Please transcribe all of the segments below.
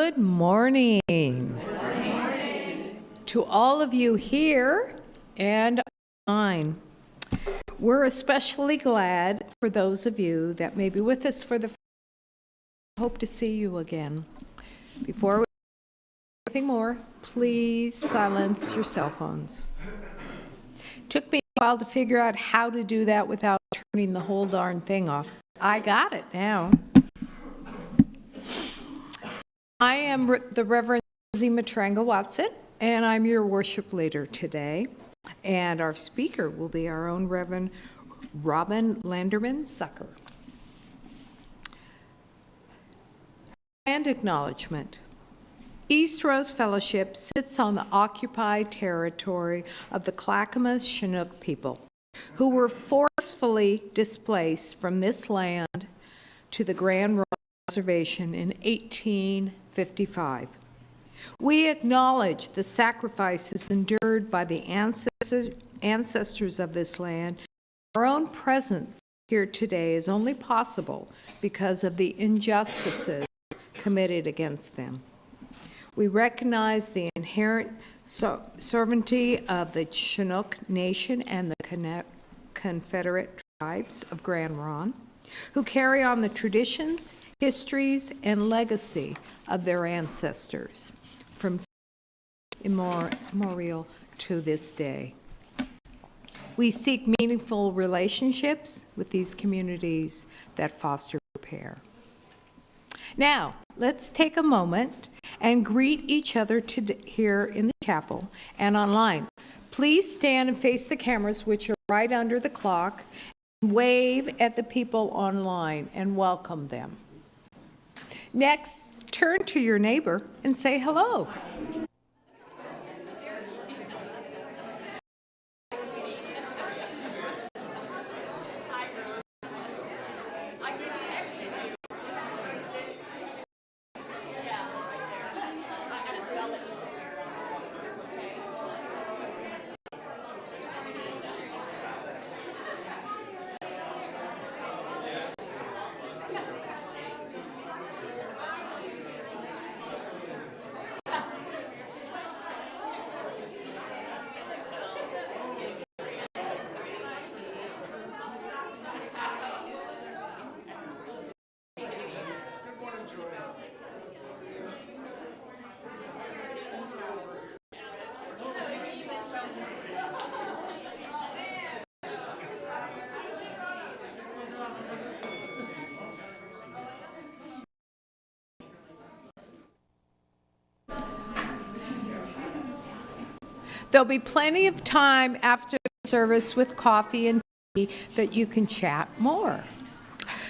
Good morning. Good morning to all of you here and online. We're especially glad for those of you that may be with us for the first time. Hope to see you again. Before we do anything more, please silence your cell phones. Took me a while to figure out how to do that without turning the whole darn thing off. I got it now. I am the Reverend Suzie Matranga-Watson, and I'm your worship leader today. And our speaker will be our own Reverend Landerman Zucker. And acknowledgement. Eastrose Fellowship sits on the occupied territory of the Clackamas Chinook people, who were forcefully displaced from this land to the Grand Ronde Reservation in 1855. We acknowledge the sacrifices endured by the ancestors of this land. Our own presence here today is only possible because of the injustices committed against them. We recognize the inherent sovereignty of the Chinook Nation and the Confederate tribes of Grand Ronde, who carry on the traditions, histories, and legacy of their ancestors from immemorial to this day. We seek meaningful relationships with these communities that foster repair. Now, let's take a moment and greet each other here in the chapel and online. Please stand and face the cameras, which are right under the clock. Wave at the people online and welcome them. Next, turn to your neighbor and say hello. There'll be plenty of time after the service with coffee and tea that you can chat more.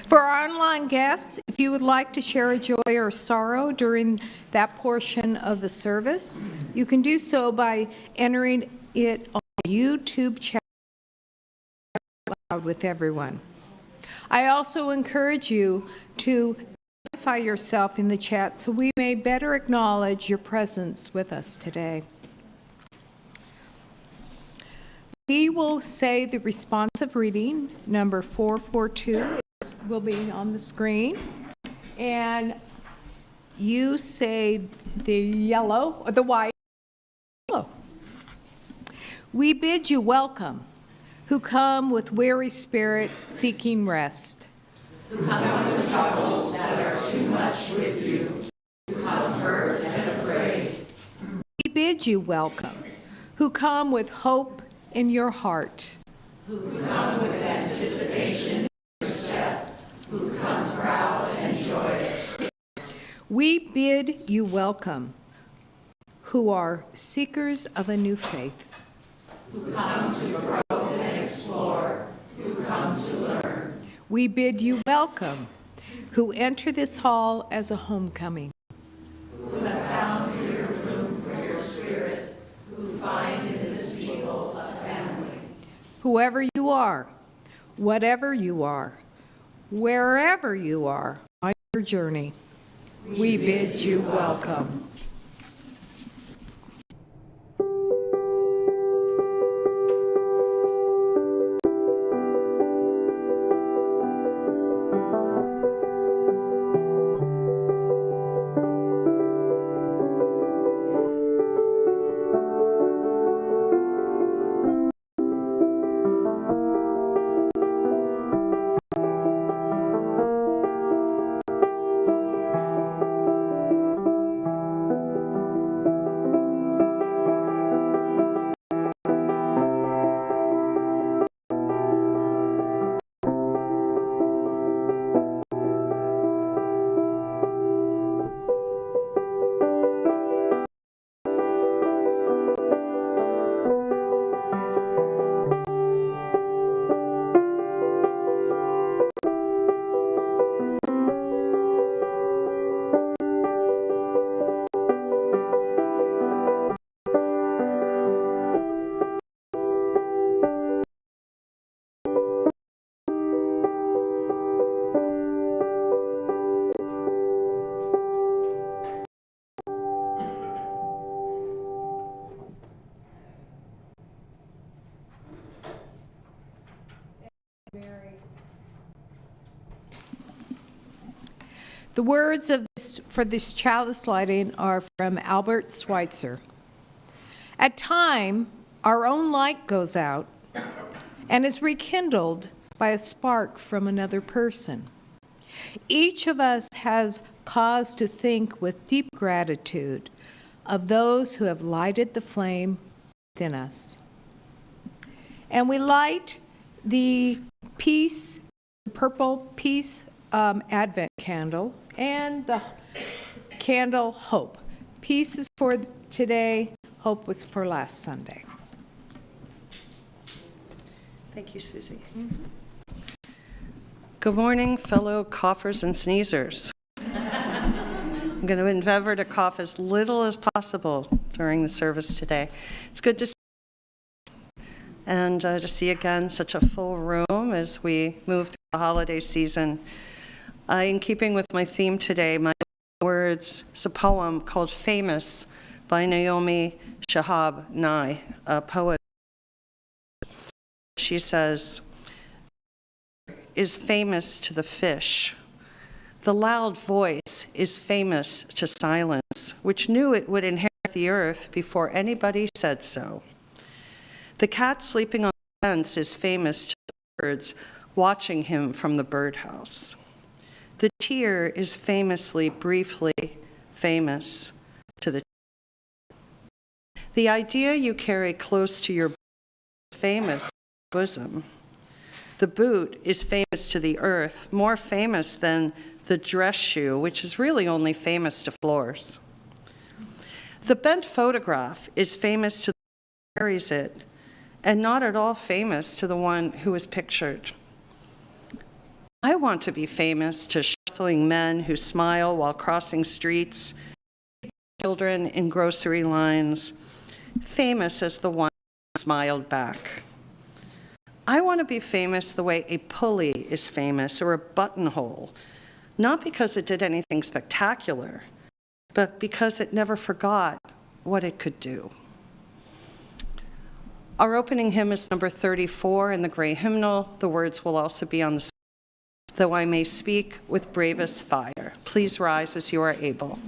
For our online guests, if you would like to share a joy or sorrow during that portion of the service, you can do so by entering it on the YouTube chat with everyone. I also encourage you to identify yourself in the chat so we may better acknowledge your presence with us today. We will say the responsive reading, number 442, will be on the screen. And you say the yellow, or the white, yellow. We bid you welcome, who come with weary spirit seeking rest. Who come with troubles that are too much with you. Who come hurt and afraid. We bid you welcome, who come with hope in your heart. Who come with anticipation in your step. Who come proud and joyous. We bid you welcome, who are seekers of a new faith. Who come to grow and explore. Who come to learn. We bid you welcome, who enter this hall as a homecoming. Who have found here room for your spirit. Who find in this people a family. Whoever you are, whatever you are, wherever you are on your journey, we bid you welcome. The words for this chalice lighting are from Albert Schweitzer. At time, our own light goes out and is rekindled by a spark from another person. Each of us has cause to think with deep gratitude of those who have lighted the flame within us. And we light the peace, purple peace Advent candle and the candle Hope. Peace is for today, hope was for last Sunday. Thank you, Susie. Good morning, fellow coughers and sneezers. I'm going to endeavor to cough as little as possible during the service today. It's good to see and to see again such a full room as we move through the holiday season. In keeping with my theme today, my words is a poem called Famous by Naomi Shihab Nye, a poet. She says, is famous to the fish. The loud voice is famous to silence, which knew it would inherit the earth before anybody said so. The cat sleeping on the fence is famous to the birds watching him from the birdhouse. The tear is famously, briefly famous to the The idea you carry close to your famous bosom. The boot is famous to the earth, more famous than the dress shoe, which is really only famous to floors. The bent photograph is famous to the one who carries it, and not at all famous to the one who is pictured. I want to be famous to shuffling men who smile while crossing streets, children in grocery lines, famous as the one who smiled back. I want to be famous the way a pulley is famous or a buttonhole, not because it did anything spectacular, but because it never forgot what it could do. Our opening hymn is number 34 in the gray hymnal. The words will also be on the side. Though I may speak with bravest fire. Please rise as you are able.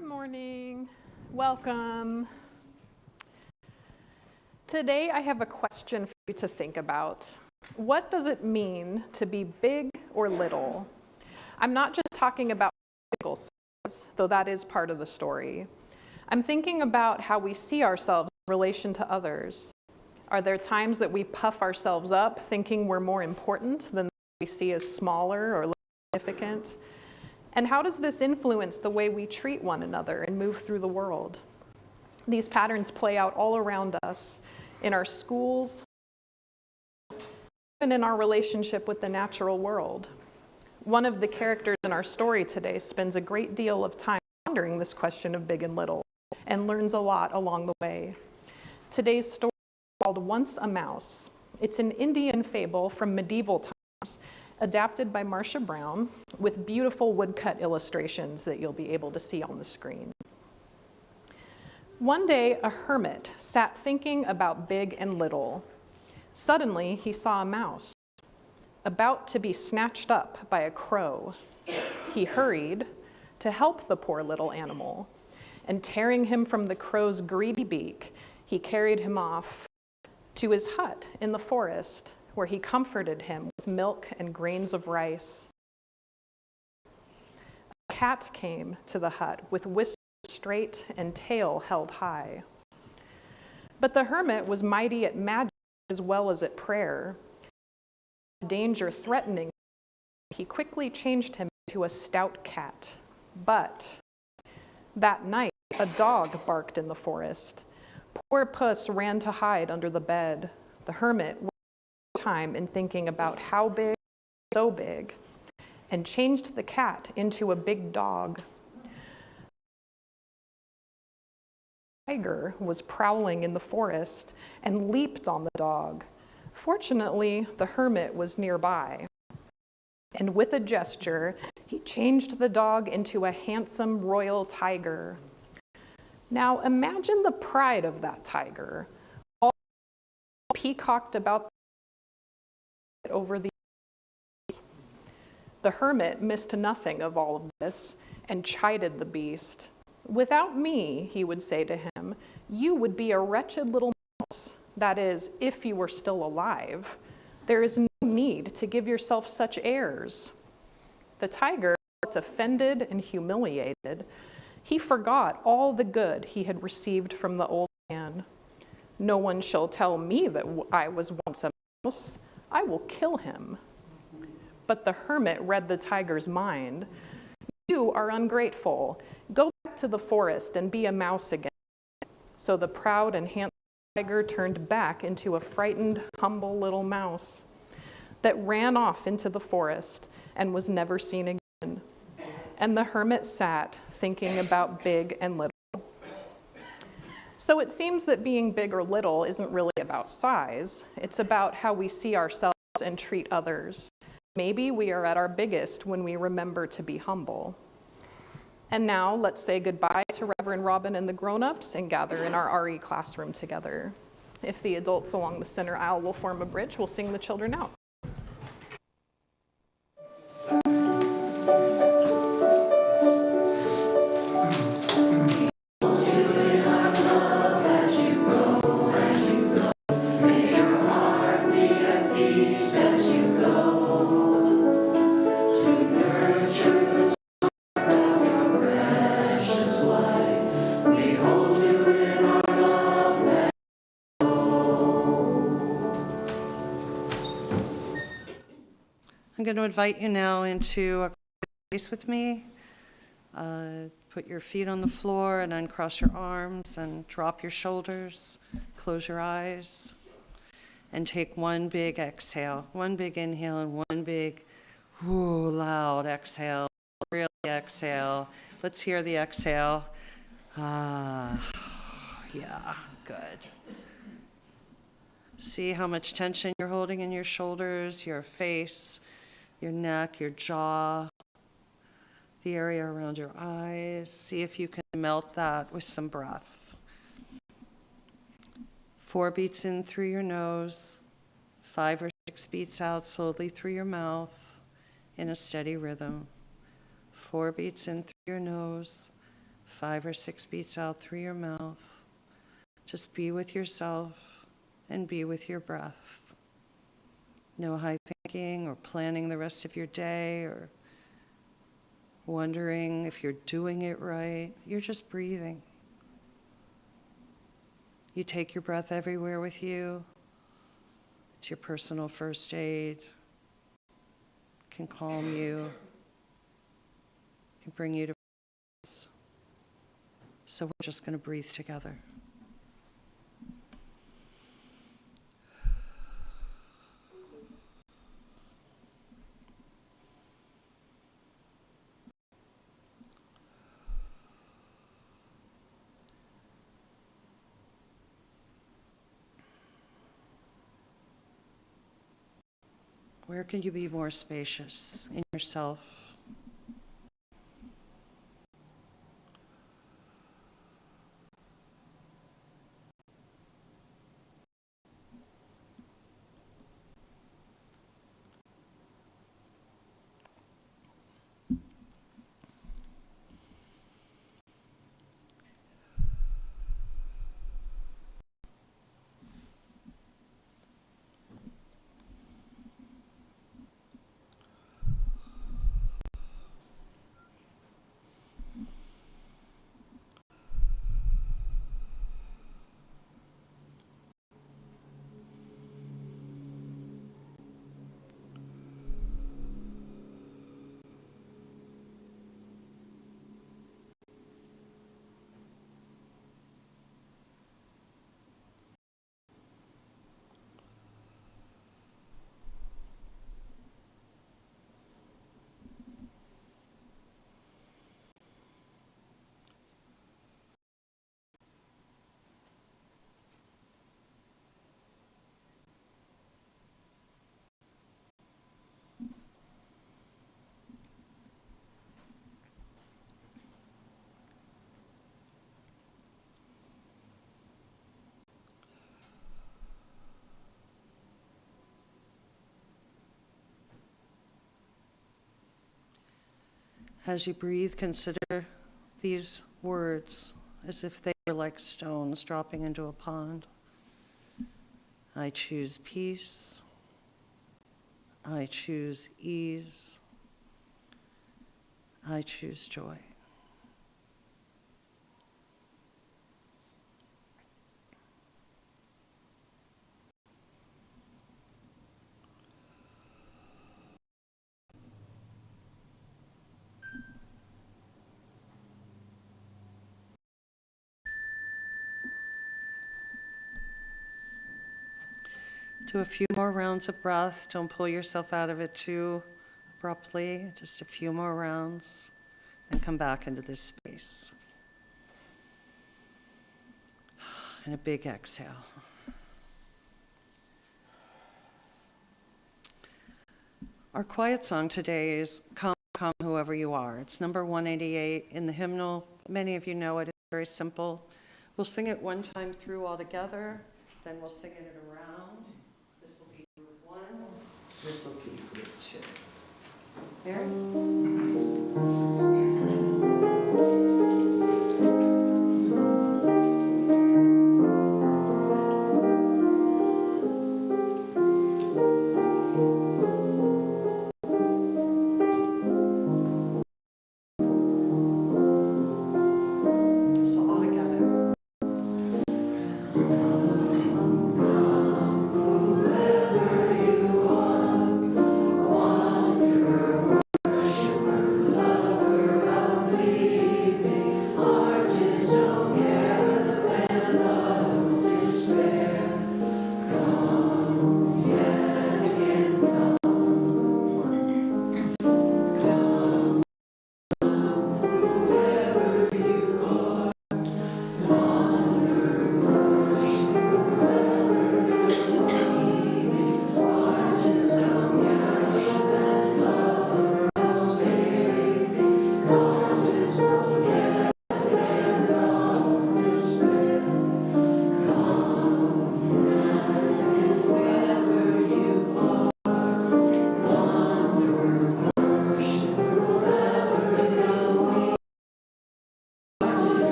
Good morning. Welcome. Today I have a question for you to think about. What does it mean to be big or little? I'm not just talking about physical size, though that is part of the story. I'm thinking about how we see ourselves in relation to others. Are there times that we puff ourselves up thinking we're more important than we see as smaller or significant? And how does this influence the way we treat one another and move through the world? These patterns play out all around us, in our schools, even in our relationship with the natural world. One of the characters in our story today spends a great deal of time pondering this question of big and little, and learns a lot along the way. Today's story is called Once a Mouse. It's an Indian fable from medieval times, adapted by Marcia Brown, with beautiful woodcut illustrations that you'll be able to see on the screen. One day, a hermit sat thinking about big and little. Suddenly, he saw a mouse, about to be snatched up by a crow. He hurried to help the poor little animal, and tearing him from the crow's greedy beak, he carried him off to his hut in the forest, where he comforted him with milk and grains of rice. A cat came to the hut with whiskers straight and tail held high. But the hermit was mighty at magic as well as at prayer. Danger threatening, he quickly changed him into a stout cat. But that night, a dog barked in the forest. Poor puss ran to hide under the bed. The hermit wasted time in thinking about how big, so big, and changed the cat into a big dog. A tiger was prowling in the forest and leaped on the dog. Fortunately, the hermit was nearby, and with a gesture, he changed the dog into a handsome royal tiger. Now imagine the pride of that tiger, all peacocked about over the years. The hermit missed nothing of all of this and chided the beast. Without me, he would say to him, you would be a wretched little mouse. That is, if you were still alive. There is no need to give yourself such airs. The tiger was offended and humiliated. He forgot all the good he had received from the old man. No one shall tell me that I was once a mouse. I will kill him. But the hermit read the tiger's mind. You are ungrateful. Go back to the forest and be a mouse again. So the proud and handsome tiger turned back into a frightened, humble little mouse that ran off into the forest and was never seen again. And the hermit sat thinking about big and little. So it seems that being big or little isn't really about size. It's about how we see ourselves and treat others. Maybe we are at our biggest when we remember to be humble. And now let's say goodbye to Reverend Robin and the grown-ups and gather in our RE classroom together. If the adults along the center aisle will form a bridge, we'll sing the children out. I'm going to invite you now into a space with me. Put your feet on the floor and uncross your arms and drop your shoulders. Close your eyes and take one big exhale. One big inhale and one big, loud exhale. Really exhale. Let's hear the exhale. Yeah, good. See how much tension you're holding in your shoulders, your face, your neck, your jaw, the area around your eyes. See if you can melt that with some breath. 4 beats in through your nose, 5 or 6 beats out slowly through your mouth in a steady rhythm. 4 beats in through your nose, 5 or 6 beats out through your mouth. Just be with yourself and be with your breath. No high thinking or planning the rest of your day or wondering if you're doing it right. You're just breathing. You take your breath everywhere with you. It's your personal first aid. It can calm you, bring you to presence. So we're just going to breathe together. Where can you be more spacious in yourself? As you breathe, consider these words as if they were like stones dropping into a pond. I choose peace. I choose ease. I choose joy. Do a few more rounds of breath. Don't pull yourself out of it too abruptly. Just a few more rounds and come back into this space. And a big exhale. Our quiet song today is Come, Come, Whoever You Are. It's number 188 in the hymnal. Many of you know it. It's very simple. We'll sing it one time through all together, then we'll sing it around. This will be group 1. This will be group 2. Mary? Lover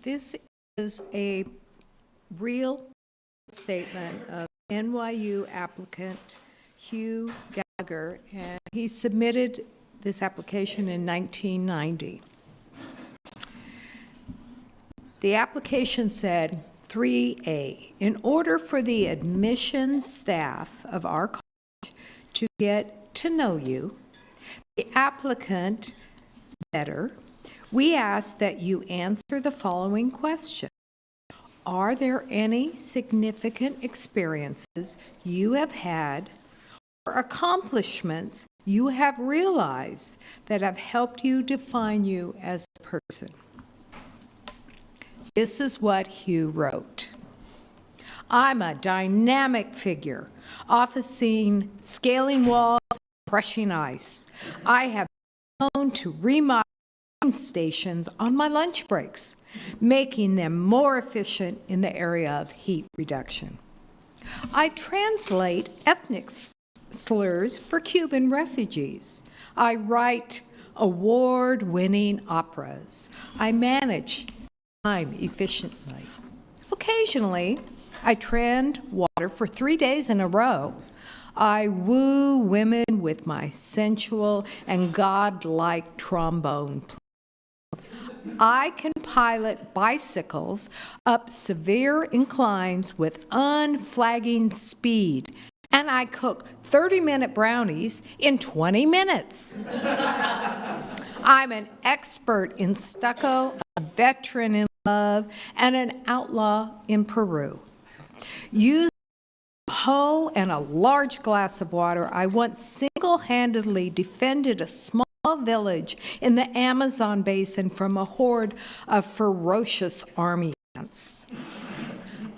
This is a real statement of NYU applicant Hugh Gallagher, and he submitted this application in 1990. The application said, 3A, in order for the admissions staff of our college to get to know you, the applicant better, we ask that you answer the following question. Are there any significant experiences you have had or accomplishments you have realized that have helped you define you as a person? This is what Hugh wrote. I'm a dynamic figure, often seen scaling walls, crushing ice. I have been known to remodel stations on my lunch breaks, making them more efficient in the area of heat reduction. I translate ethnic slurs for Cuban refugees. I write award-winning operas. I manage time efficiently. Occasionally, I trend water for 3 days in a row. I woo women with my sensual and godlike trombone playing. I can pilot bicycles up severe inclines with unflagging speed, and I cook 30-minute brownies in 20 minutes. I'm an expert in stucco, a veteran in love, and an outlaw in Peru. Using a hoe and a large glass of water, I once single-handedly defended a small village in the Amazon basin from a horde of ferocious army ants.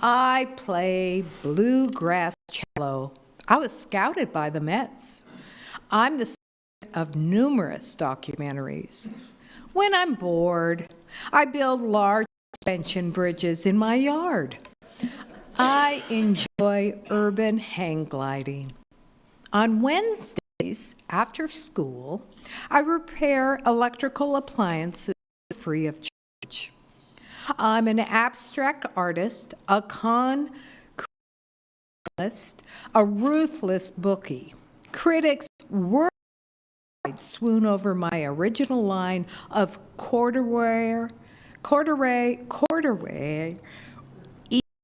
I play bluegrass cello. I was scouted by the Mets. I'm the subject of numerous documentaries. When I'm bored, I build large suspension bridges in my yard. I enjoy urban hang gliding. On Wednesdays after school, I repair electrical appliances free of charge. I'm an abstract artist, a con a ruthless bookie. Critics worldwide swoon over my original line of corduroy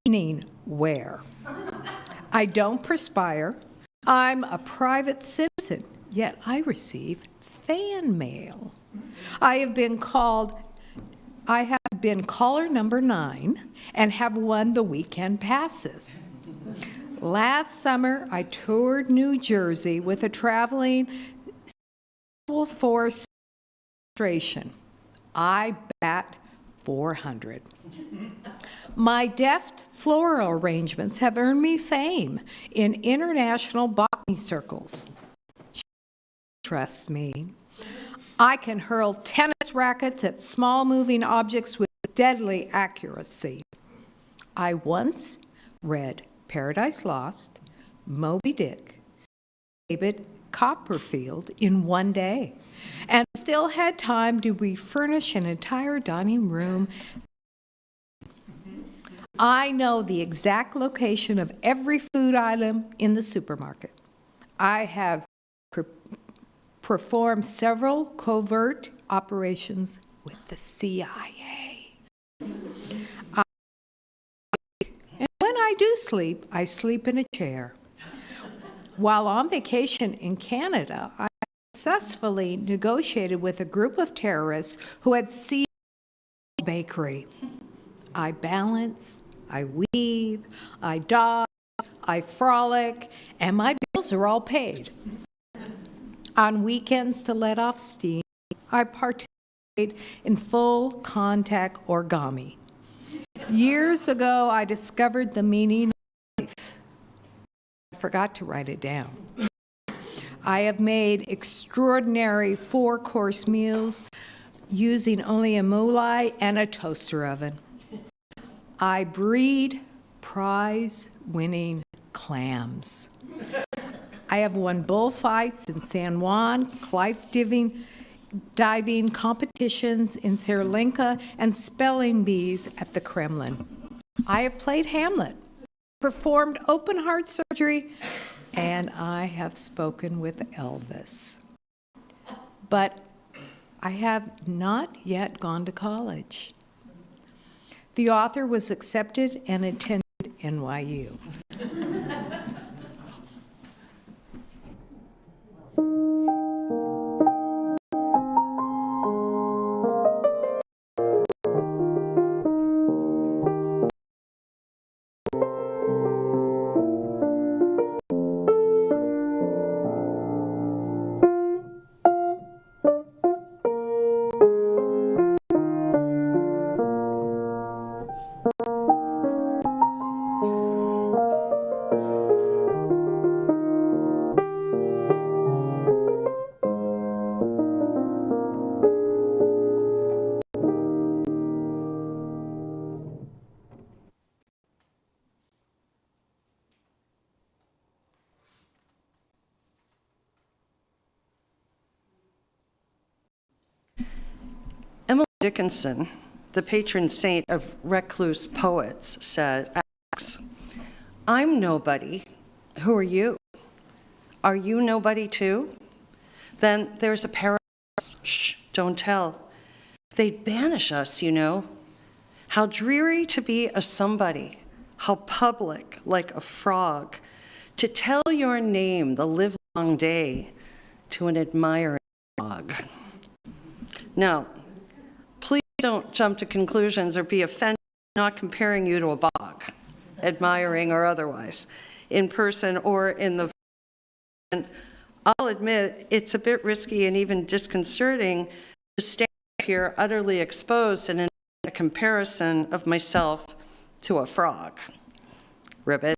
evening wear. I don't perspire. I'm a private citizen, yet I receive fan mail. I have been caller number 9 and have won the weekend passes. Last summer, I toured New Jersey with a traveling civil force demonstration. I bat 400. My deft floral arrangements have earned me fame in international botany circles. Trust me. I can hurl tennis rackets at small moving objects with deadly accuracy. I once read Paradise Lost, Moby Dick, David Copperfield in one day, and still had time to refurnish an entire dining room. I know the exact location of every food item in the supermarket. I have performed several covert operations with the CIA. And when I do sleep, I sleep in a chair. While on vacation in Canada, I successfully negotiated with a group of terrorists who had seized a bakery. I balance, I weave, I dodge, I frolic, and my bills are all paid. On weekends to let off steam, I participate in full contact origami. Years ago, I discovered the meaning of life. I forgot to write it down. I have made extraordinary 4-course meals using only a mulai and a toaster oven. I breed prize-winning clams. I have won bullfights in San Juan, cliff diving diving competitions in Sri Lanka, and spelling bees at the Kremlin. I have played Hamlet, performed open heart surgery, and I have spoken with Elvis. But I have not yet gone to college. The author was accepted and attended NYU. Dickinson, the patron saint of recluse poets, asks, "I'm nobody. Who are you? Are you nobody too?" Then there's a paradox. Shh, don't tell. They'd banish us, you know. How dreary to be a somebody. How public, like a frog. To tell your name the livelong day to an admiring dog. Now, don't jump to conclusions or be offended. I'm not comparing you to a bog, admiring or otherwise, in person or in the. And I'll admit it's a bit risky and even disconcerting to stand here utterly exposed and in a comparison of myself to a frog. Ribbit.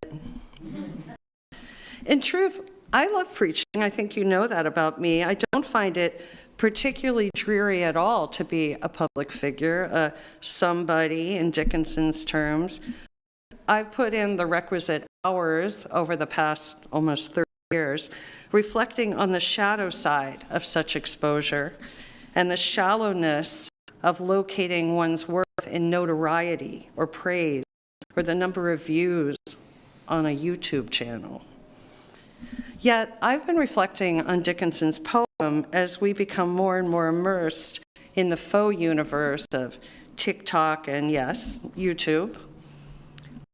In truth, I love preaching. I think you know that about me. I don't find it particularly dreary at all to be a public figure, a somebody in Dickinson's terms. I've put in the requisite hours over the past almost 30 years, reflecting on the shadow side of such exposure and the shallowness of locating one's worth in notoriety or praise or the number of views on a YouTube channel. Yet, I've been reflecting on Dickinson's poem as we become more and more immersed in the faux universe of TikTok and, yes, YouTube.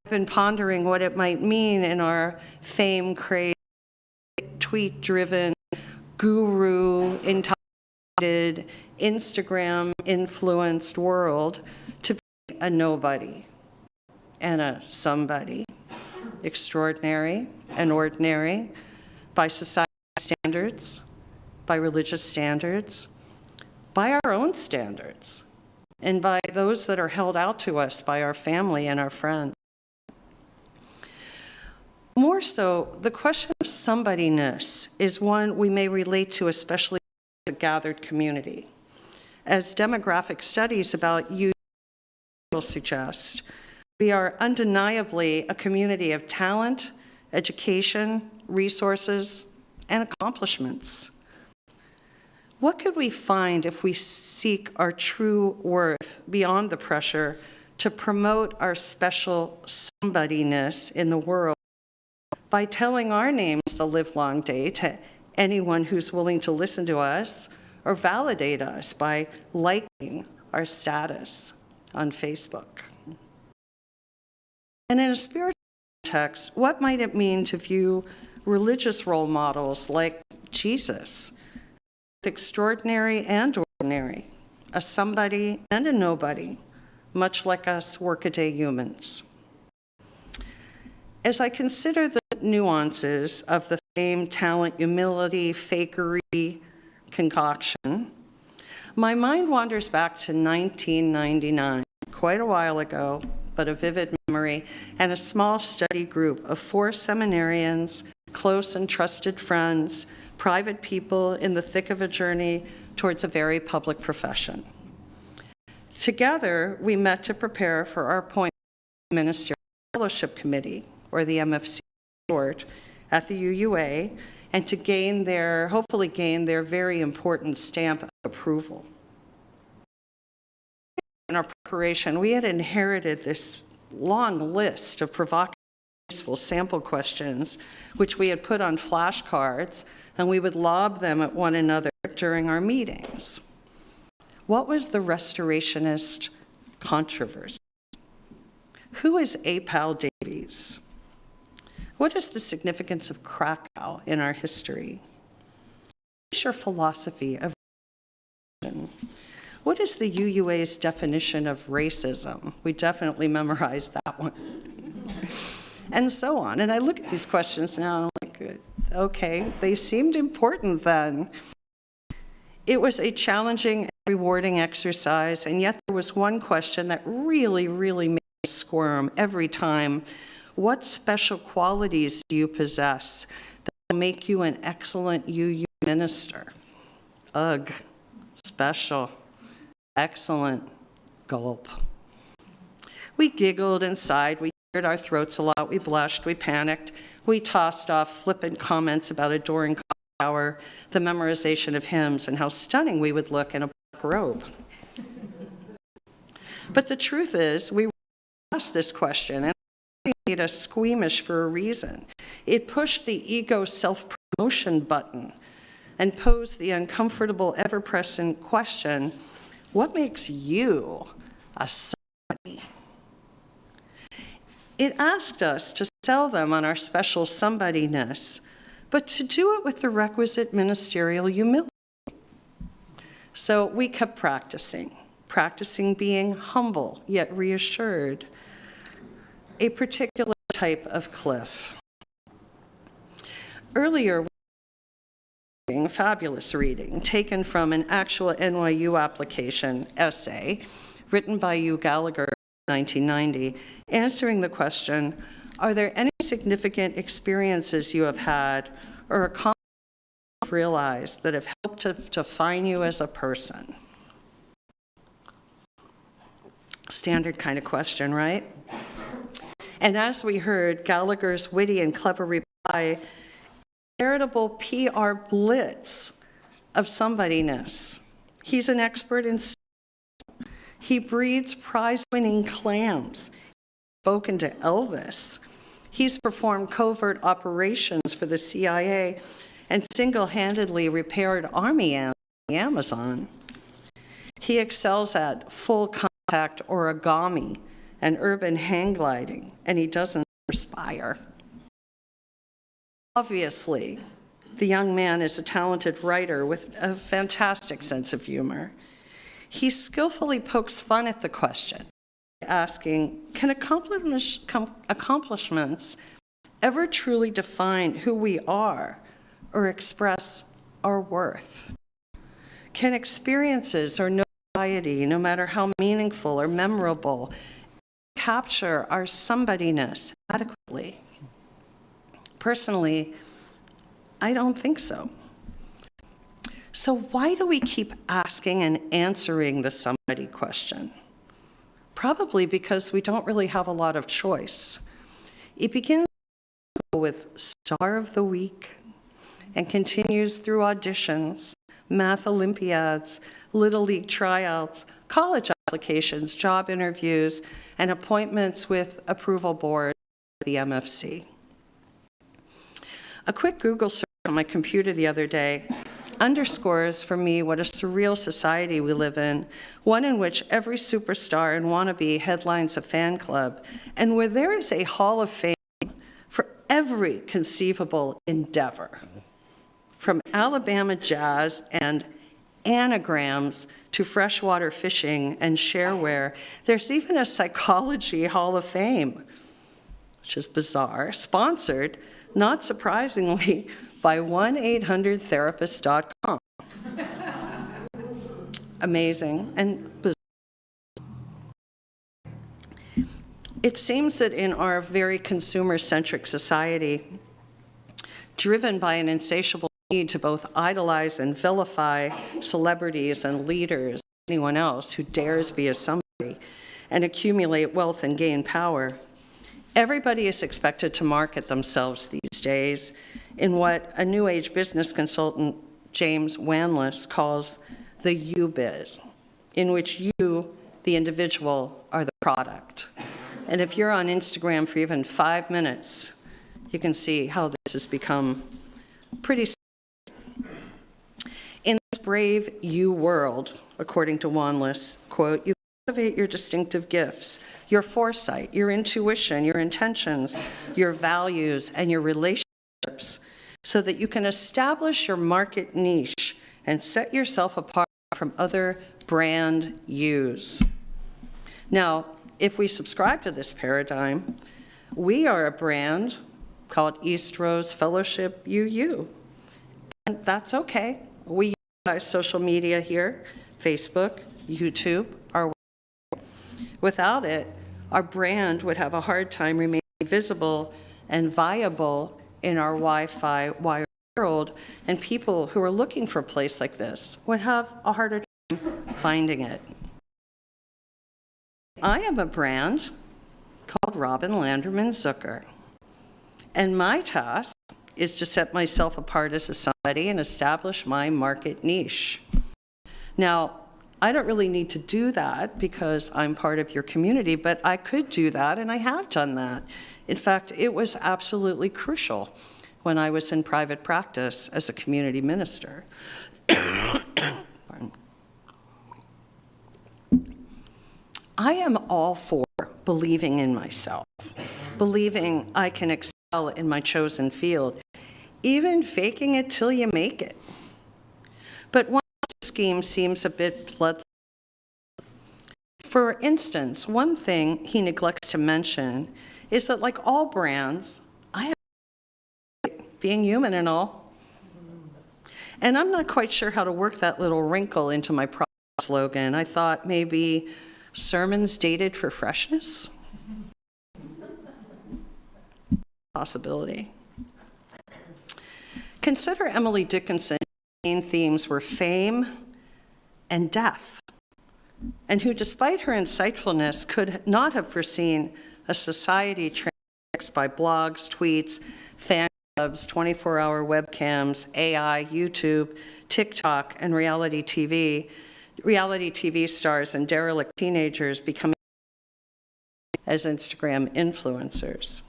I've been pondering what it might mean in our fame-crazed, tweet-driven, guru-intoxicated, Instagram-influenced world to be a nobody and a somebody, extraordinary and ordinary, by society standards, by religious standards, by our own standards, and by those that are held out to us by our family and our friends. More so, the question of somebodyness is one we may relate to, especially as a gathered community. As demographic studies about youth will suggest, we are undeniably a community of talent, education, resources, and accomplishments. What could we find if we seek our true worth beyond the pressure to promote our special somebodyness in the world by telling our names the livelong day to anyone who's willing to listen to us or validate us by liking our status on Facebook? And in a spiritual context, what might it mean to view religious role models like Jesus, extraordinary and ordinary, a somebody and a nobody, much like us workaday humans? As I consider the nuances of the fame, talent, humility, fakery concoction, my mind wanders back to 1999, quite a while ago, but a vivid memory, and a small study group of 4 seminarians, close and trusted friends, private people in the thick of a journey towards a very public profession. Together, we met to prepare for our appointment to the Ministerial Fellowship Committee, or the MFC short, at the UUA, and to hopefully gain their very important stamp of approval. In our preparation, we had inherited this long list of provocative, useful sample questions, which we had put on flashcards, and we would lob them at one another during our meetings. What was the restorationist controversy? Who is A. Powell Davies? What is the significance of Krakow in our history? What is your philosophy of racism? What is the UUA's definition of racism? We definitely memorized that one. And so on. And I look at these questions now and I'm like, okay, they seemed important then. It was a challenging and rewarding exercise, and yet there was one question that really, really made me squirm every time. What special qualities do you possess that will make you an excellent UU minister? Ugh, special, excellent, gulp. We giggled and sighed, we cleared our throats a lot, we blushed, we panicked, we tossed off flippant comments about adoring hour, the memorization of hymns, and how stunning we would look in a black robe. But the truth is, we were asked this question, and it made us squeamish for a reason. It pushed the ego self-promotion button and posed the uncomfortable, ever-present question, what makes you a somebody? It asked us to sell them on our special somebodyness, but to do it with the requisite ministerial humility. So we kept practicing being humble yet reassured, a particular type of cliff. Earlier, fabulous reading taken from an actual NYU application essay written by Hugh Gallagher in 1990, answering the question, are there any significant experiences you have had or accomplishments you've realized that have helped to define you as a person? Standard kind of question, right? And as we heard, Gallagher's witty and clever reply, veritable PR blitz of somebodyness. He's an expert in he breeds prize-winning clams. He's spoken to Elvis. He's performed covert operations for the CIA and single-handedly repaired army ants in the Amazon. He excels at full contact origami and urban hang gliding, and he doesn't perspire. Obviously, the young man is a talented writer with a fantastic sense of humor. He skillfully pokes fun at the question, asking, can accomplishments ever truly define who we are or express our worth? Can experiences or notoriety, no matter how meaningful or memorable, capture our somebodyness adequately? Personally, I don't think so. So why do we keep asking and answering the somebody question? Probably because we don't really have a lot of choice. It begins with Star of the Week and continues through auditions, math Olympiads, Little League tryouts, college applications, job interviews, and appointments with approval boards at the MFC. A quick Google search on my computer the other day underscores for me what a surreal society we live in, one in which every superstar and wannabe headlines a fan club, and where there is a hall of fame for every conceivable endeavor, from Alabama jazz and anagrams to freshwater fishing and shareware. There's even a psychology hall of fame, which is bizarre, sponsored, not surprisingly, by 1-800-therapist.com. Amazing and bizarre. It seems that in our very consumer-centric society, driven by an insatiable need to both idolize and vilify celebrities and leaders, anyone else who dares be a somebody, and accumulate wealth and gain power, everybody is expected to market themselves these days in what a New Age business consultant, James Wanless, calls the you biz, in which you, the individual, are the product. And if you're on Instagram for even 5 minutes, you can see how this has become pretty. In this brave you world, according to Wanless, quote, you cultivate your distinctive gifts, your foresight, your intuition, your intentions, your values, and your relationships, so that you can establish your market niche and set yourself apart from other brand yous. Now, if we subscribe to this paradigm, we are a brand called Eastrose Fellowship UU. And that's okay. We utilize social media here, Facebook, YouTube, our website. Without it, our brand would have a hard time remaining visible and viable in our Wi-Fi wired world, and people who are looking for a place like this would have a harder time finding it. I am a brand called Robin Landerman Zucker, and my task is to set myself apart as a somebody and establish my market niche. Now, I don't really need to do that because I'm part of your community, but I could do that, and I have done that. In fact, it was absolutely crucial when I was in private practice as a community minister. I am all for believing in myself, believing I can excel in my chosen field, even faking it till you make it. But one scheme seems a bit bloodless. For instance, one thing he neglects to mention is that, like all brands, I have being human and all. And I'm not quite sure how to work that little wrinkle into my product slogan. I thought maybe sermons dated for freshness? Possibility. Consider Emily Dickinson's main themes were fame and death, and who, despite her insightfulness, could not have foreseen a society transfixed by blogs, tweets, fan clubs, 24-hour webcams, AI, YouTube, TikTok, and reality TV stars and derelict teenagers becoming as Instagram influencers.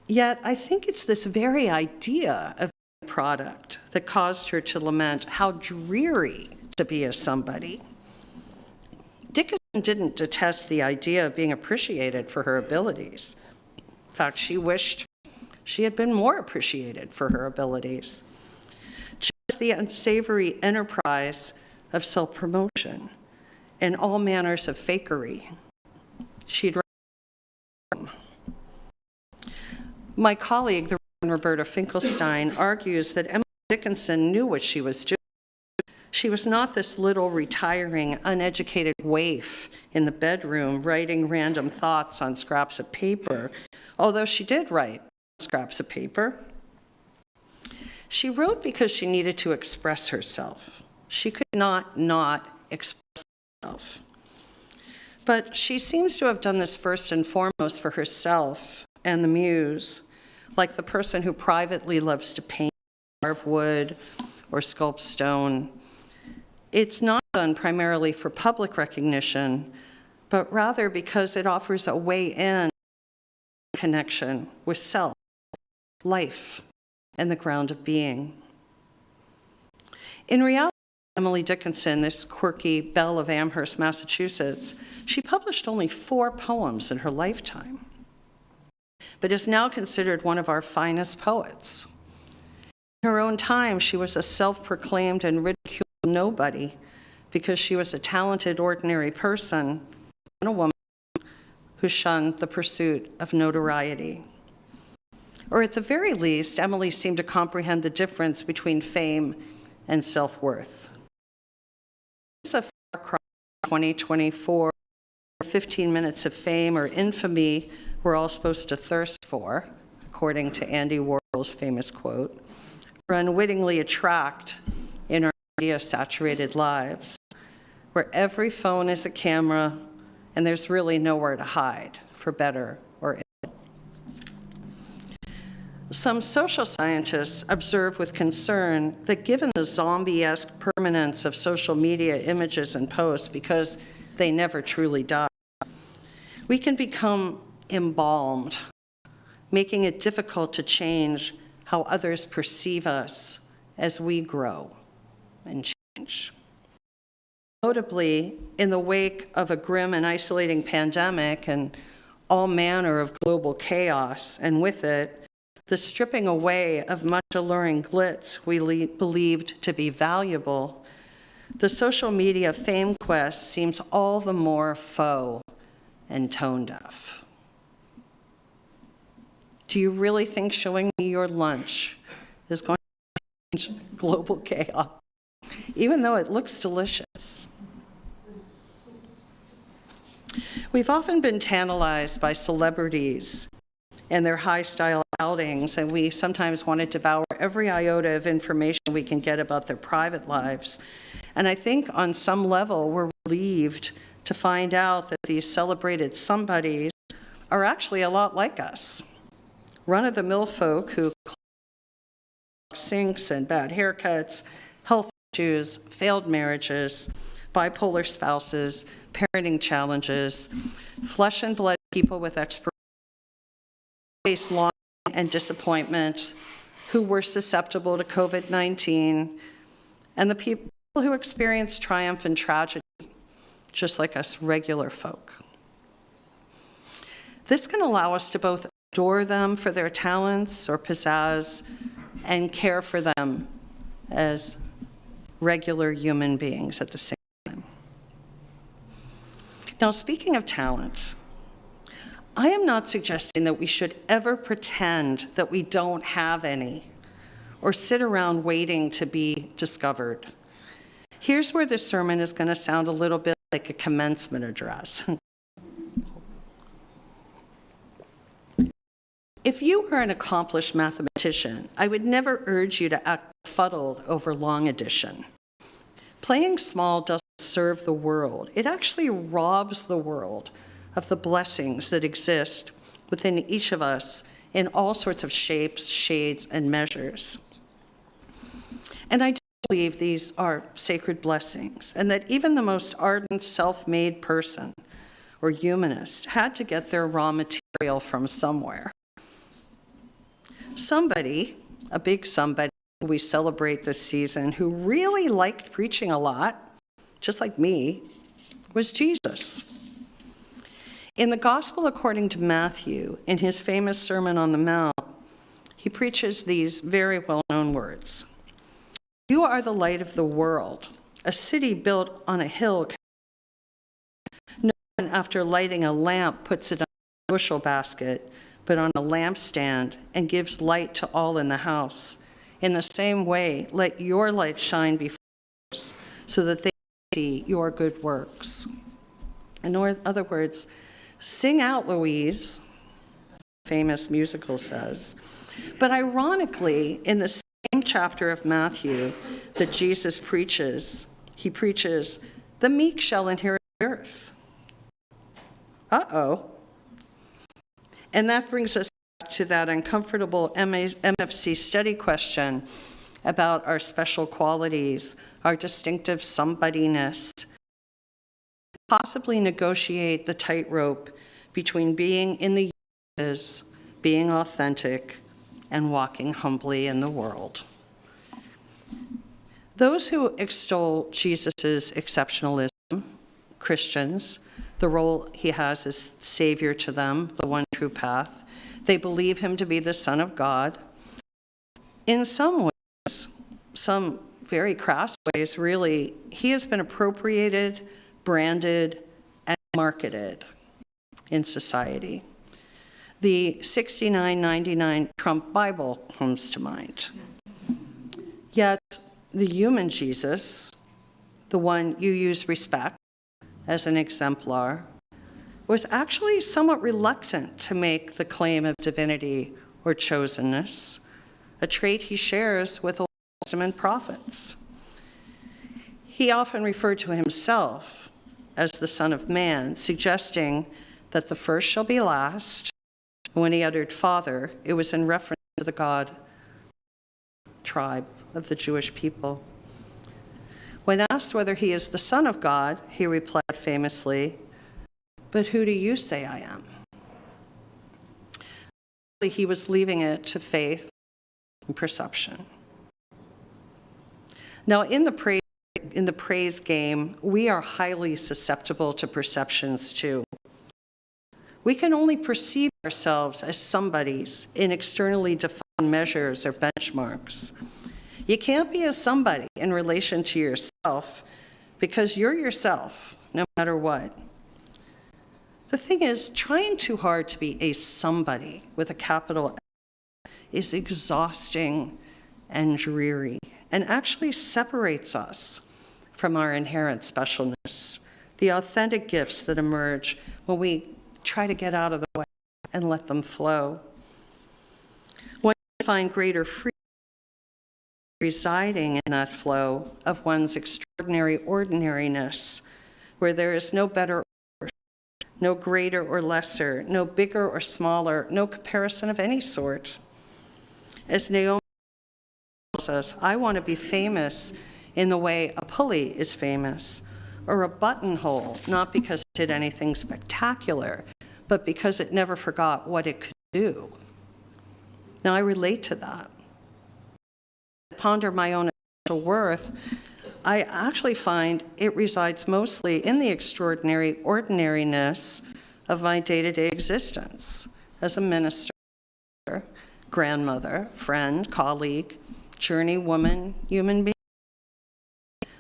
Yet, I think it's this very idea of a product that caused her to lament how dreary to be a somebody. Dickinson didn't detest the idea of being appreciated for her abilities. In fact, she wished she had been more appreciated for her abilities. Just the unsavory enterprise of self-promotion and all manners of fakery. She'd My colleague, the Reverend Roberta Finkelstein, argues that Emily Dickinson knew what she was doing. She was not this little retiring, uneducated waif in the bedroom writing random thoughts on scraps of paper, although she did write scraps of paper. She wrote because she needed to express herself. She could not express herself. But she seems to have done this first and foremost for herself and the muse, like the person who privately loves to paint, carve wood, or sculpt stone. It's not done primarily for public recognition, but rather because it offers a way in connection with self, life, and the ground of being. In reality, Emily Dickinson, this quirky belle of Amherst, Massachusetts, she published only 4 poems in her lifetime, but is now considered one of our finest poets. In her own time, she was a self-proclaimed and ridiculed nobody because she was a talented, ordinary person and a woman who shunned the pursuit of notoriety. Or at the very least, Emily seemed to comprehend the difference between fame and self-worth. It's a far cry from 2024, 15 minutes of fame or infamy we're all supposed to thirst for, according to Andy Warhol's famous quote, or unwittingly attract in our media-saturated lives, where every phone is a camera and there's really nowhere to hide, for better or ill. Some social scientists observe with concern that given the zombie-esque permanence of social media images and posts, because they never truly die, we can become embalmed, making it difficult to change how others perceive us as we grow and change. Notably, in the wake of a grim and isolating pandemic and all manner of global chaos, and with it, the stripping away of much alluring glitz we believed to be valuable, the social media fame quest seems all the more faux and tone deaf. Do you really think showing me your lunch is going to change global chaos, even though it looks delicious? We've often been tantalized by celebrities and their high-style outings, and we sometimes want to devour every iota of information we can get about their private lives. And I think on some level, we're relieved to find out that these celebrated somebodies are actually a lot like us. Run-of-the-mill folk who sinks and bad haircuts, health issues, failed marriages, bipolar spouses, parenting challenges, flesh and blood people with expertise, face longing and disappointment, who were susceptible to COVID-19, and the people who experience triumph and tragedy, just like us regular folk. This can allow us to both adore them for their talents or pizzazz and care for them as regular human beings at the same time. Now, speaking of talent, I am not suggesting that we should ever pretend that we don't have any or sit around waiting to be discovered. Here's where this sermon is going to sound a little bit like a commencement address. If you are an accomplished mathematician, I would never urge you to act fuddled over long addition. Playing small doesn't serve the world. It actually robs the world of the blessings that exist within each of us in all sorts of shapes, shades, and measures. And I do believe these are sacred blessings, and that even the most ardent self-made person or humanist had to get their raw material from somewhere. Somebody, a big somebody we celebrate this season, who really liked preaching a lot, just like me, was Jesus. In the Gospel according to Matthew, in his famous Sermon on the Mount, he preaches these very well-known words. You are the light of the world, a city built on a hill. No one, after lighting a lamp, puts it on a bushel basket, but on a lampstand, and gives light to all in the house. In the same way, let your light shine before others, so that they see your good works. In other words, sing out, Louise, the famous musical says. But ironically, in the same chapter of Matthew that Jesus preaches, he preaches, the meek shall inherit the earth. Uh-oh. And that brings us back to that uncomfortable MFC study question about our special qualities, our distinctive somebodyness. Possibly negotiate the tightrope between being in the years, being authentic, and walking humbly in the world. Those who extol Jesus' exceptionalism, Christians, the role he has as Savior to them, the one true path, they believe him to be the Son of God. In some ways, some very crass ways, really, he has been appropriated, branded, and marketed in society. The 69.99 Trump Bible comes to mind. Yet, the human Jesus, the one you use respect as an exemplar, was actually somewhat reluctant to make the claim of divinity or chosenness, a trait he shares with Old Testament prophets. He often referred to himself as the Son of Man, suggesting that the first shall be last. When he uttered Father, it was in reference to the God tribe of the Jewish people. When asked whether he is the Son of God, he replied famously, "But who do you say I am?" He was leaving it to faith and perception. Now, in the praise game, we are highly susceptible to perceptions too. We can only perceive ourselves as somebodies in externally defined measures or benchmarks. You can't be a somebody in relation to yourself because you're yourself, no matter what. The thing is, trying too hard to be a somebody with a capital S is exhausting and dreary, and actually separates us from our inherent specialness, the authentic gifts that emerge when we try to get out of the way and let them flow. One can find greater freedom residing in that flow of one's extraordinary ordinariness, where there is no better or worse, no greater or lesser, no bigger or smaller, no comparison of any sort. As Naomi tells us, I want to be famous in the way a pulley is famous, or a buttonhole, not because it did anything spectacular, but because it never forgot what it could do. Now, I relate to that. I ponder my own worth. I actually find it resides mostly in the extraordinary ordinariness of my day-to-day existence as a minister, grandmother, friend, colleague, journeywoman, human being.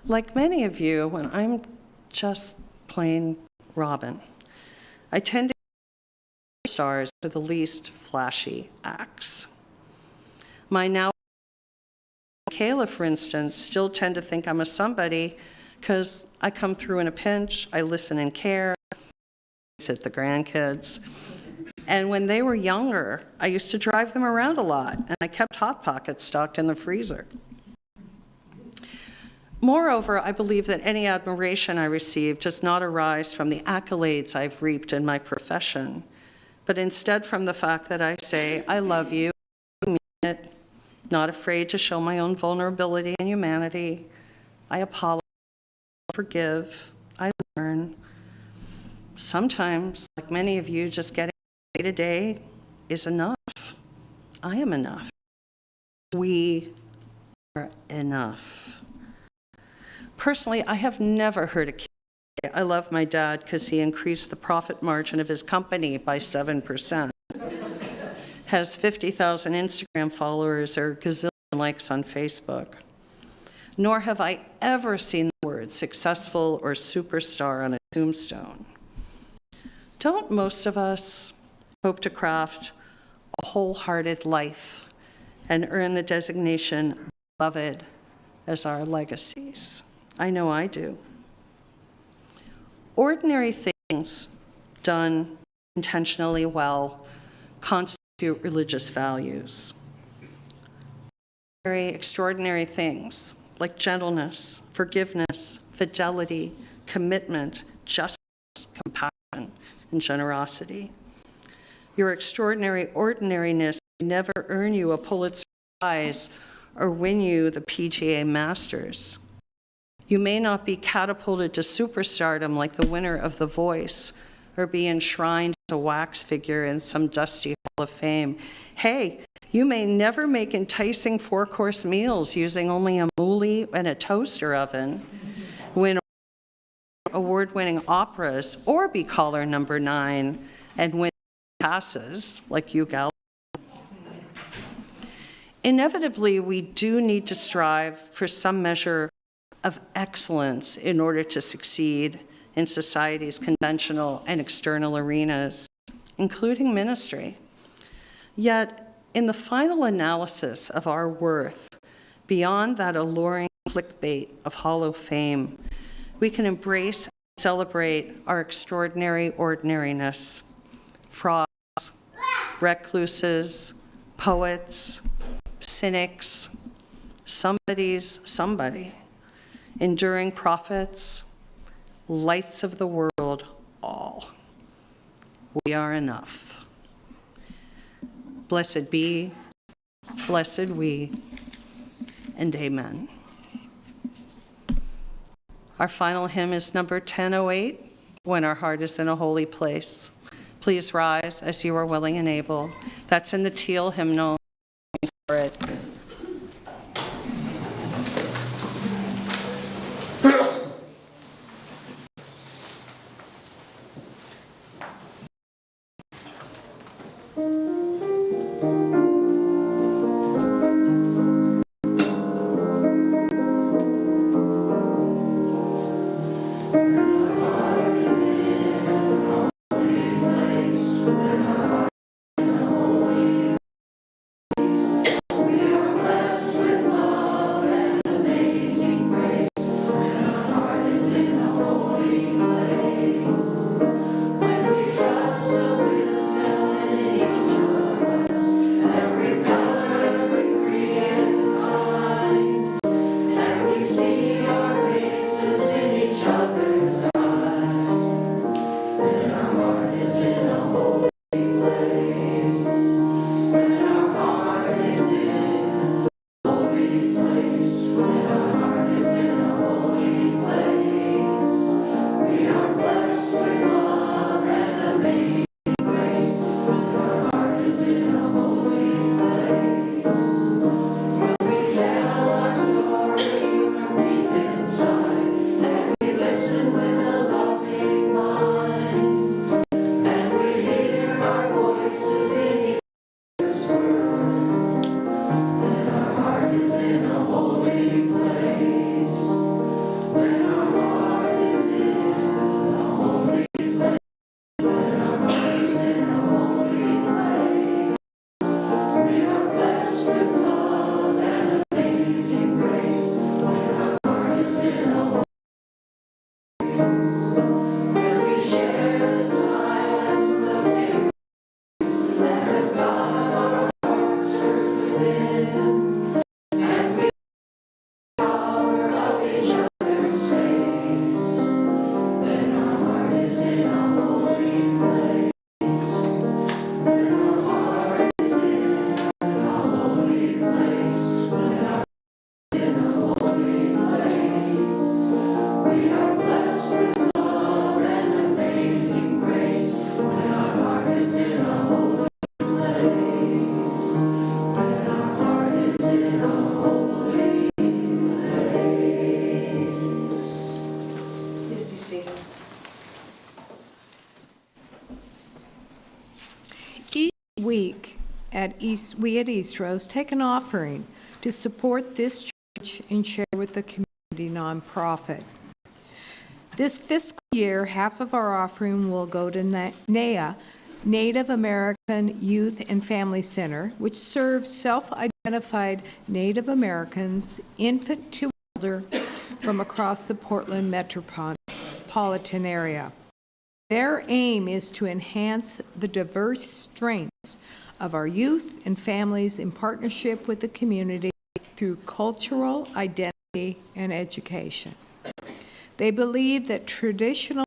Like many of you, when I'm just plain Robin, I tend to be stars to the least flashy acts. My now Kayla, for instance, still tend to think I'm a somebody because I come through in a pinch, I listen and care, visit the grandkids. And when they were younger, I used to drive them around a lot, and I kept Hot Pockets stocked in the freezer. Moreover, I believe that any admiration I receive does not arise from the accolades I've reaped in my profession, but instead from the fact that I say, I love you, I mean it, not afraid to show my own vulnerability and humanity. I apologize, forgive, I learn. Sometimes, like many of you, just getting day to day is enough. I am enough. We are enough. Personally, I have never heard a kid say, I love my dad because he increased the profit margin of his company by 7%, has 50,000 Instagram followers or gazillion likes on Facebook. Nor have I ever seen the word successful or superstar on a tombstone. Don't most of us hope to craft a wholehearted life and earn the designation beloved as our legacies? I know I do. Ordinary things done intentionally well constitute religious values. Very extraordinary things like gentleness, forgiveness, fidelity, commitment, justice, compassion, and generosity. Your extraordinary ordinariness may never earn you a Pulitzer Prize or win you the PGA Masters. You may not be catapulted to superstardom like the winner of The Voice, or be enshrined as a wax figure in some dusty Hall of Fame. Hey, you may never make enticing four-course meals using only a moolie and a toaster oven, win award-winning operas, or be caller number 9 and win passes like you gals. Inevitably, we do need to strive for some measure of excellence in order to succeed in society's conventional and external arenas, including ministry. Yet, in the final analysis of our worth, beyond that alluring clickbait of hollow fame, we can embrace and celebrate our extraordinary ordinariness. Frauds, recluses, poets, cynics, somebody's somebody, enduring prophets, lights of the world, all. We are enough. Blessed be Blessed we, and amen. Our final hymn is number 1008, When Our Heart is in a Holy Place. Please rise as you are willing and able. That's in the teal hymnal for it. Week we at Eastrose take an offering to support this church and share with the community nonprofit. This fiscal year, half of our offering will go to NAYA, Native American Youth and Family Center, which serves self-identified Native Americans, infant to elder, from across the Portland metropolitan area. Their aim is to enhance the diverse strengths of our youth and families in partnership with the community through cultural identity and education. They believe that traditional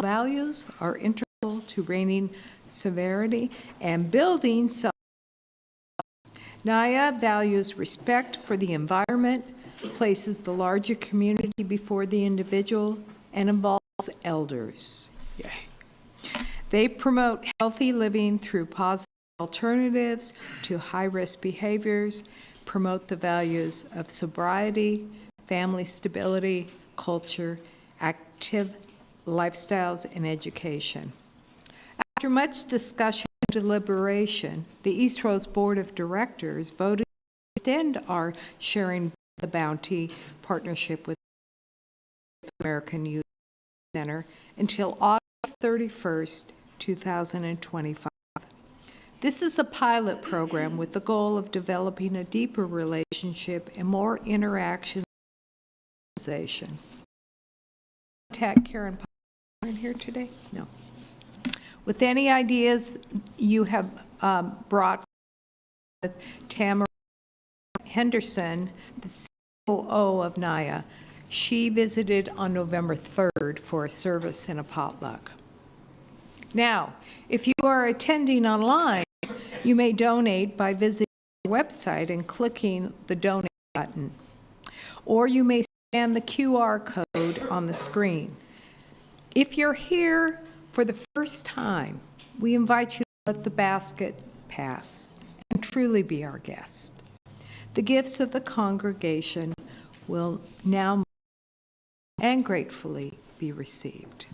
values are integral to reigning severity and building self. NAYA values respect for the environment, places the larger community before the individual, and involves elders. They promote healthy living through positive alternatives to high-risk behaviors, promote the values of sobriety, family stability, culture, active lifestyles, and education. After much discussion and deliberation, the Eastrose Board of Directors voted to extend our Sharing the Bounty partnership with the American Youth Center until August 31st, 2025. This is a pilot program with the goal of developing a deeper relationship and more interaction. Contact Karen in here today? No. With any ideas you have brought with Tamara Henderson, the COO of NAYA. She visited on November 3rd for a service and a potluck. Now, if you are attending online, you may donate by visiting website and clicking the donate button. Or you may scan the QR code on the screen. If you're here for the first time, we invite you to let the basket pass and truly be our guest. The gifts of the congregation will now and gratefully be received.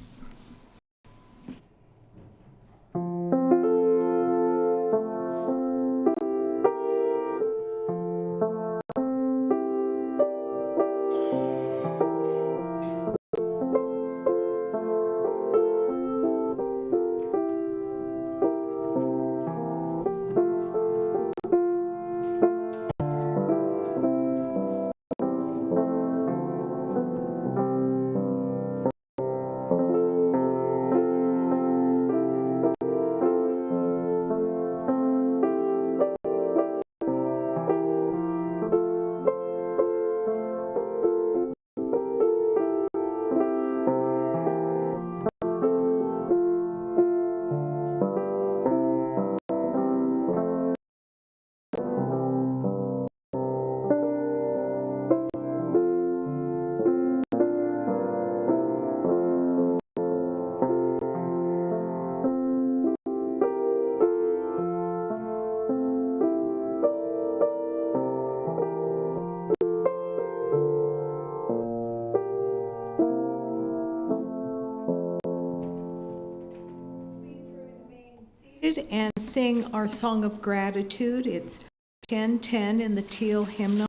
And sing our song of gratitude. It's 10:10 in the teal hymnal.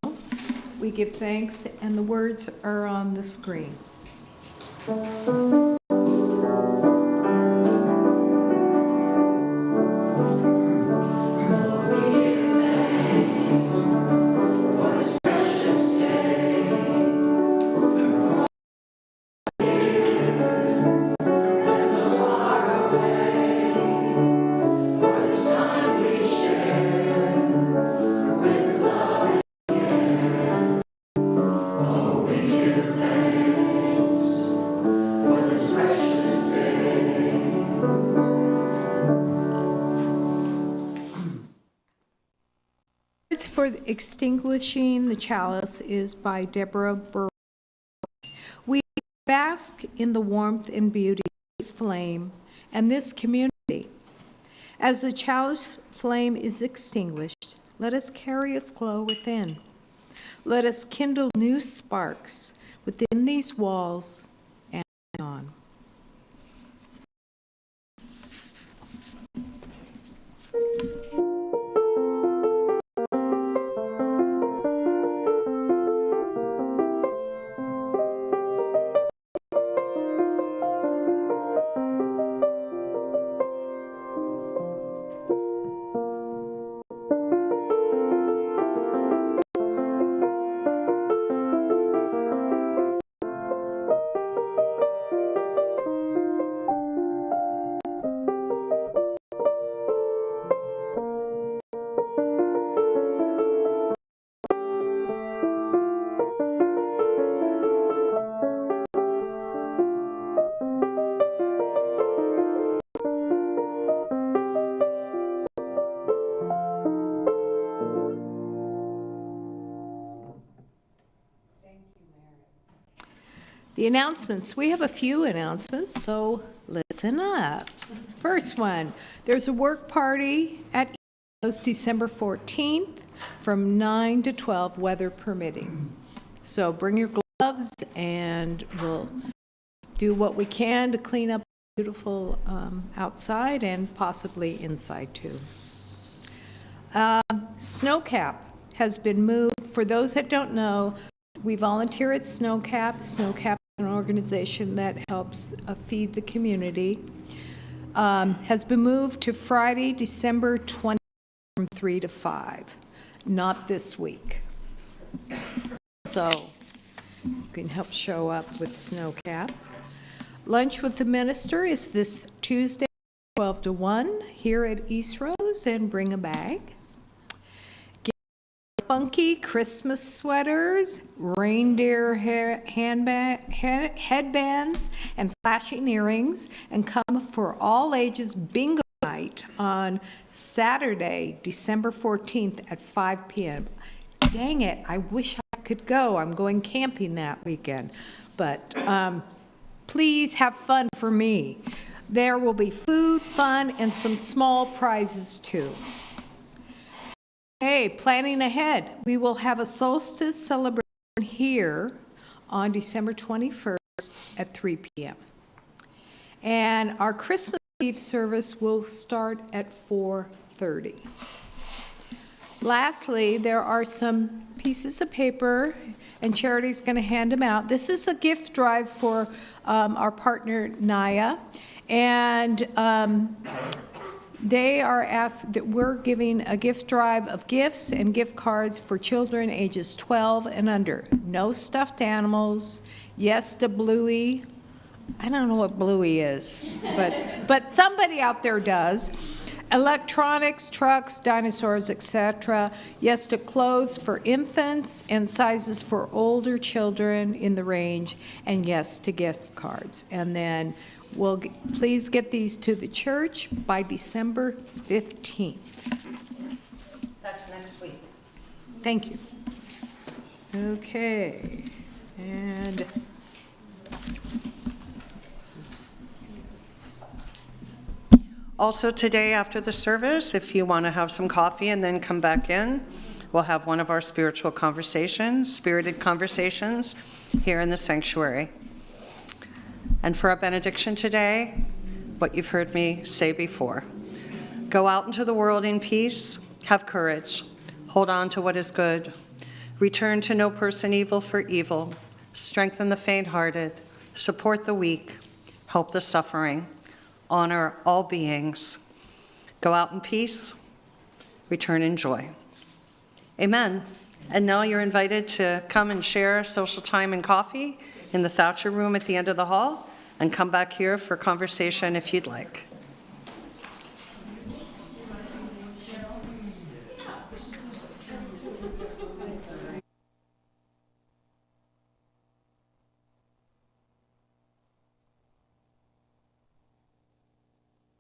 We give thanks, and the words are on the screen. For extinguishing the chalice is by Deborah Burr. We bask in the warmth and beauty of this flame and this community. As the chalice flame is extinguished, let us carry its glow within. Let us kindle new sparks within these walls and on. The announcements. We have a few announcements, so listen up. First one, there's a work party at Eastrose December 14th from 9 to 12, weather permitting. So bring your gloves and we'll do what we can to clean up beautiful outside and possibly inside too. Snowcap has been moved. For those that don't know, we volunteer at Snowcap. Snowcap is an organization that helps feed the community. Has been moved to Friday, December 20th from 3 to 5. Not this week. So you can help show up with Snowcap. Lunch with the minister is this Tuesday, 12 to 1 here at Eastrose, and bring a bag. Funky Christmas sweaters, reindeer headbands, and flashing earrings, and come for all ages bingo night night on Saturday, December 14th at 5 p.m. Dang it, I wish I could go. I'm going camping that weekend. But please have fun for me. There will be food, fun, and some small prizes too. Hey, planning ahead. We will have a solstice celebration here on December 21st at 3 p.m. And our Christmas Eve service will start at 4:30. Lastly, there are some pieces of paper, and Charity's going to hand them out. This is a gift drive for our partner, Naya, and they are asked that we're giving a gift drive of gifts and gift cards for children ages 12 and under. No stuffed animals. Yes to Bluey. I don't know what Bluey is, but somebody out there does. Electronics, trucks, dinosaurs, etc. Yes to clothes for infants and sizes for older children in the range, and yes to gift cards. And then please get these to the church by December 15th. That's next week. Thank you. Okay, and also today after the service, if you want to have some coffee and then come back in, we'll have one of our spirited conversations here in the sanctuary. And for our benediction today, what you've heard me say before. Go out into the world in peace, have courage, hold on to what is good, return to no person evil for evil, strengthen the faint-hearted, support the weak, help the suffering, honor all beings. Go out in peace, return in joy. Amen. And now you're invited to come and share social time and coffee in the Thatcher room at the end of the hall, and come back here for conversation if you'd like.